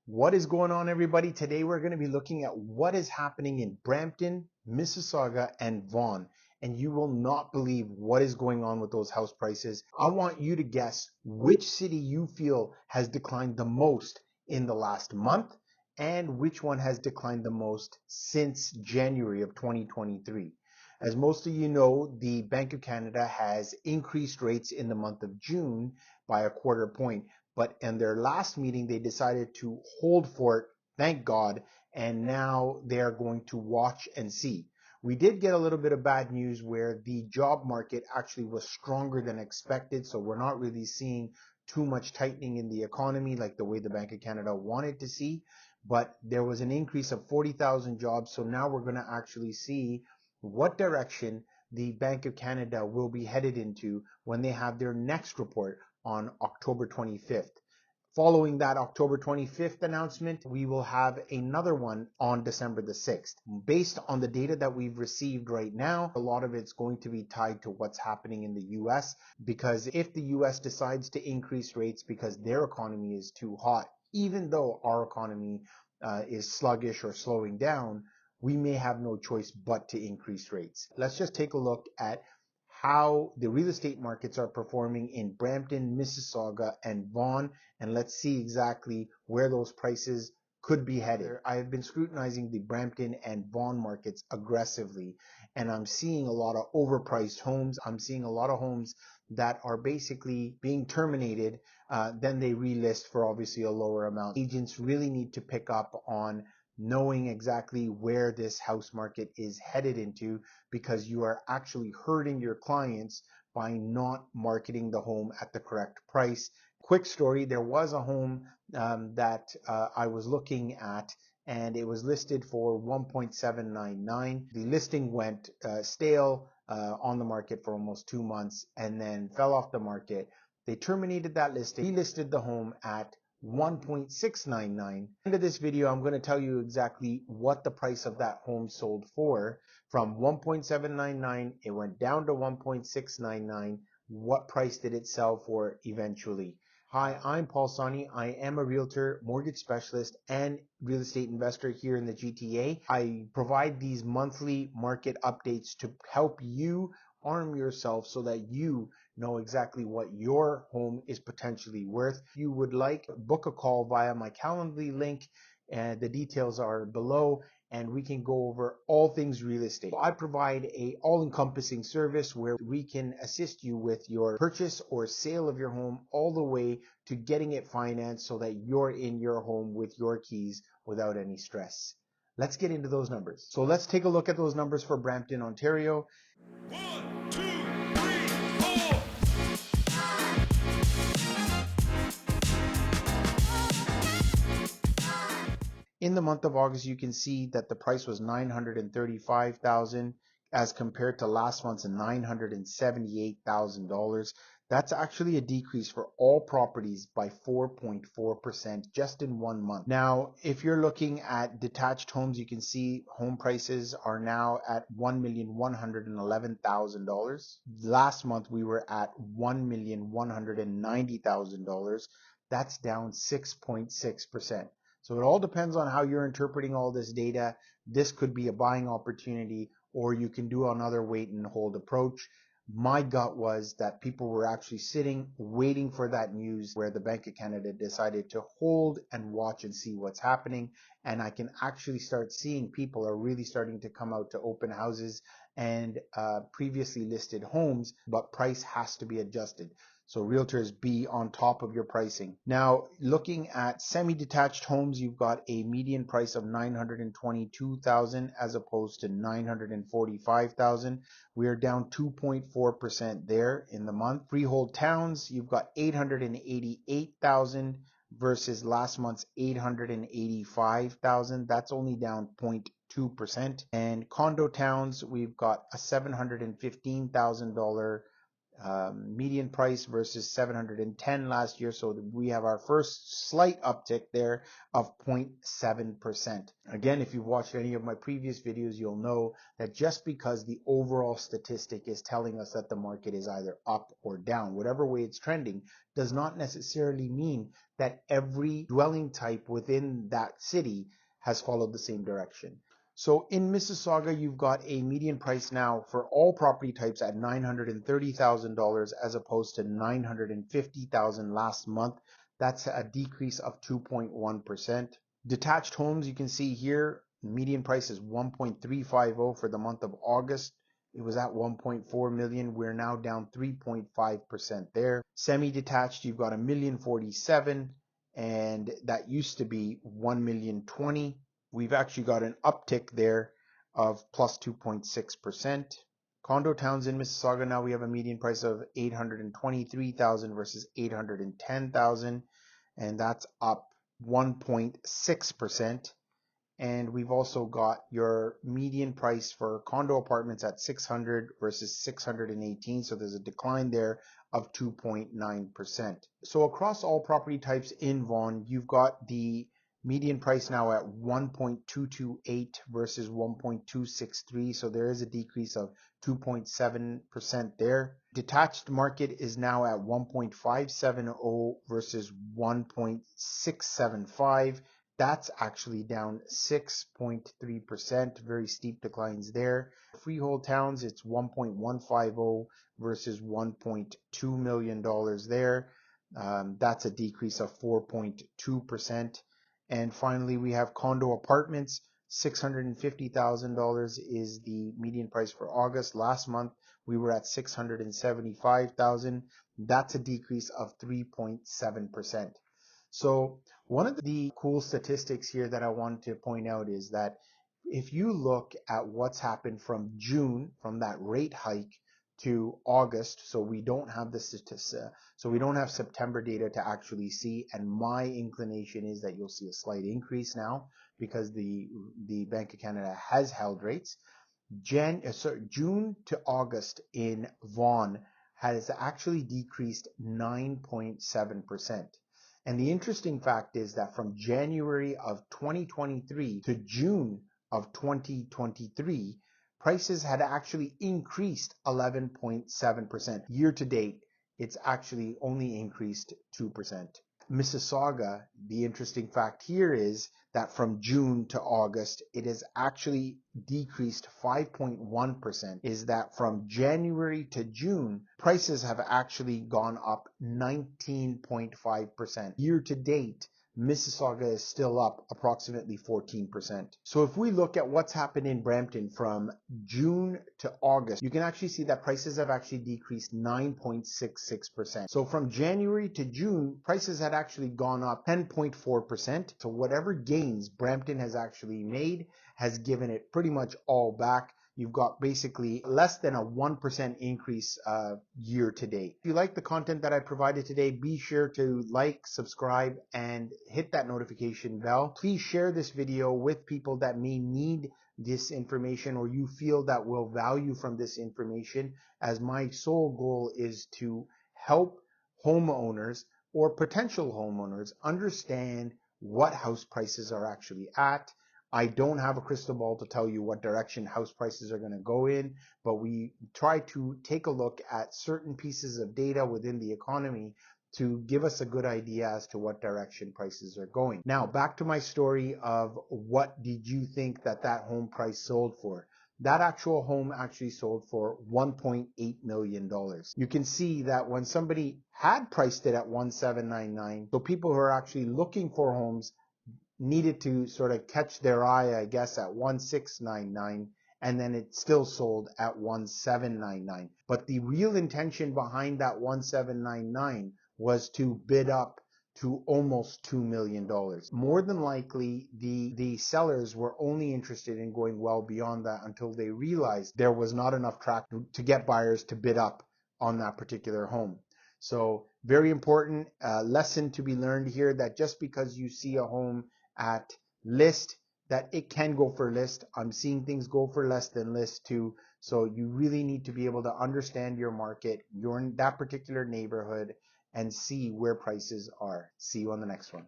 What is going on, everybody? Today we're going to be looking at what is happening in Brampton, Mississauga, and Vaughan. And you will not believe what is going on with those house prices. I want you to guess which city you feel has declined the most in the last month and which one has declined the most since January of 2023. As most of you know, the Bank of Canada has increased rates in the month of June by a quarter point. But in their last meeting, they decided to hold for it, thank God, and now they're going to watch and see. We did get a little bit of bad news where the job market actually was stronger than expected, so we're not really seeing too much tightening in the economy like the way the Bank of Canada wanted to see, but there was an increase of 40,000 jobs, so now we're going to actually see what direction the Bank of Canada will be headed into when they have their next report on October 25th. Following that October 25th announcement, we will have another one on December the 6th. Based on the data that we've received right now, a lot of it's going to be tied to what's happening in the US, because if the US decides to increase rates because their economy is too hot, even though our economy is sluggish or slowing down, we may have no choice but to increase rates. Let's just take a look at how the real estate markets are performing in Brampton, Mississauga, and Vaughan, and let's see exactly where those prices could be headed. I have been scrutinizing the Brampton and Vaughan markets aggressively, and I'm seeing a lot of overpriced homes. I'm seeing a lot of homes that are basically being terminated, then they relist for obviously a lower amount. Agents really need to pick up on knowing exactly where this house market is headed into, because you are actually hurting your clients by not marketing the home at the correct price. Quick story, there was a home that I was looking at, and it was listed for 1.799. The listing went stale on the market for almost 2 months and then fell off the market. They terminated that listing, relisted the home at 1.699. End of this video, I'm going to tell you exactly what the price of that home sold for. From 1.799, it went down to 1.699. What price did it sell for eventually? Hi, I'm Paul Sawhney. I am a realtor, mortgage specialist, and real estate investor here in the GTA. I provide these monthly market updates to help you arm yourself so that you know exactly what your home is potentially worth. If you would like, book a call via my Calendly link, and the details are below, and we can go over all things real estate. I provide a all-encompassing service where we can assist you with your purchase or sale of your home, all the way to getting it financed so that you're in your home with your keys without any stress. Let's get into those numbers. So let's take a look at those numbers for Brampton, Ontario. 1, 2, 3, 4. In the month of August, you can see that the price was $935,000 as compared to last month's $978,000. That's actually a decrease for all properties by 4.4% just in 1 month. Now, if you're looking at detached homes, you can see home prices are now at $1,111,000. Last month, we were at $1,190,000. That's down 6.6%. So it all depends on how you're interpreting all this data. This could be a buying opportunity, or you can do another wait and hold approach. My gut was that people were actually sitting, waiting for that news where the Bank of Canada decided to hold and watch and see what's happening. And I can actually start seeing people are really starting to come out to open houses and previously listed homes, but price has to be adjusted. So realtors, be on top of your pricing. Now, looking at semi-detached homes, you've got a median price of $922,000 as opposed to $945,000. We are down 2.4% there in the month. Freehold towns, you've got $888,000 versus last month's $885,000. That's only down 0.2%. And condo towns, we've got a $715,000 median price versus 710 last year. So we have our first slight uptick there of 0.7%. Again, if you've watched any of my previous videos, you'll know that just because the overall statistic is telling us that the market is either up or down, whatever way it's trending, does not necessarily mean that every dwelling type within that city has followed the same direction. So in Mississauga, you've got a median price now for all property types at $930,000 as opposed to $950,000 last month. That's a decrease of 2.1%. Detached homes, you can see here, median price is 1.350 for the month of August. It was at 1.4 million. We're now down 3.5% there. Semi-detached, you've got $1,047,000, and that used to be $1,020,000. We've actually got an uptick there of plus 2.6%. Condo towns in Mississauga, now we have a median price of $823,000 versus $810,000, and that's up 1.6%. And we've also got your median price for condo apartments at 600 versus 618. So there's a decline there of 2.9%. So across all property types in Vaughan, you've got the median price now at 1.228 versus 1.263. So there is a decrease of 2.7% there. Detached market is now at 1.570 versus 1.675. That's actually down 6.3%, very steep declines there. Freehold towns, it's 1.150 versus $1.2 million there. That's a decrease of 4.2%. And finally, we have condo apartments. $650,000 is the median price for August. Last month, we were at $675,000. That's a decrease of 3.7%. So one of the cool statistics here that I wanted to point out is that if you look at what's happened from June, from that rate hike to August, so we don't have the statistics, so we don't have September data to actually see, and my inclination is that you'll see a slight increase now because the Bank of Canada has held rates. June to August in Vaughan has actually decreased 9.7%. And the interesting fact is that from January of 2023 to June of 2023, prices had actually increased 11.7%. Year to date, it's actually only increased 2%. Mississauga, the interesting fact here is that from June to August, it has actually decreased 5.1%. Is that from January to June, prices have actually gone up 19.5%. Year to date, Mississauga is still up approximately 14%. So if we look at what's happened in Brampton from June to August, you can actually see that prices have actually decreased 9.66%. So from January to June, prices had actually gone up 10.4%. So whatever gains Brampton has actually made has given it pretty much all back. You've got basically less than a 1% increase year to date. If you like the content that I provided today, be sure to like, subscribe, and hit that notification bell. Please share this video with people that may need this information or you feel that will value from this information, as my sole goal is to help homeowners or potential homeowners understand what house prices are actually at. I don't have a crystal ball to tell you what direction house prices are going to go in, but we try to take a look at certain pieces of data within the economy to give us a good idea as to what direction prices are going. Now, back to my story of what did you think that home price sold for? That actual home actually sold for $1.8 million. You can see that when somebody had priced it at $1,799, so people who are actually looking for homes needed to sort of catch their eye, I guess, at 1,699, and then it still sold at 1,799. But the real intention behind that 1,799 was to bid up to almost $2 million. More than likely, the sellers were only interested in going well beyond that until they realized there was not enough traction to get buyers to bid up on that particular home. So very important lesson to be learned here, that just because you see a home at list that it can go for list. I'm seeing things go for less than list too. So you really need to be able to understand your market, you're in that particular neighborhood, and see where prices are. See you on the next one.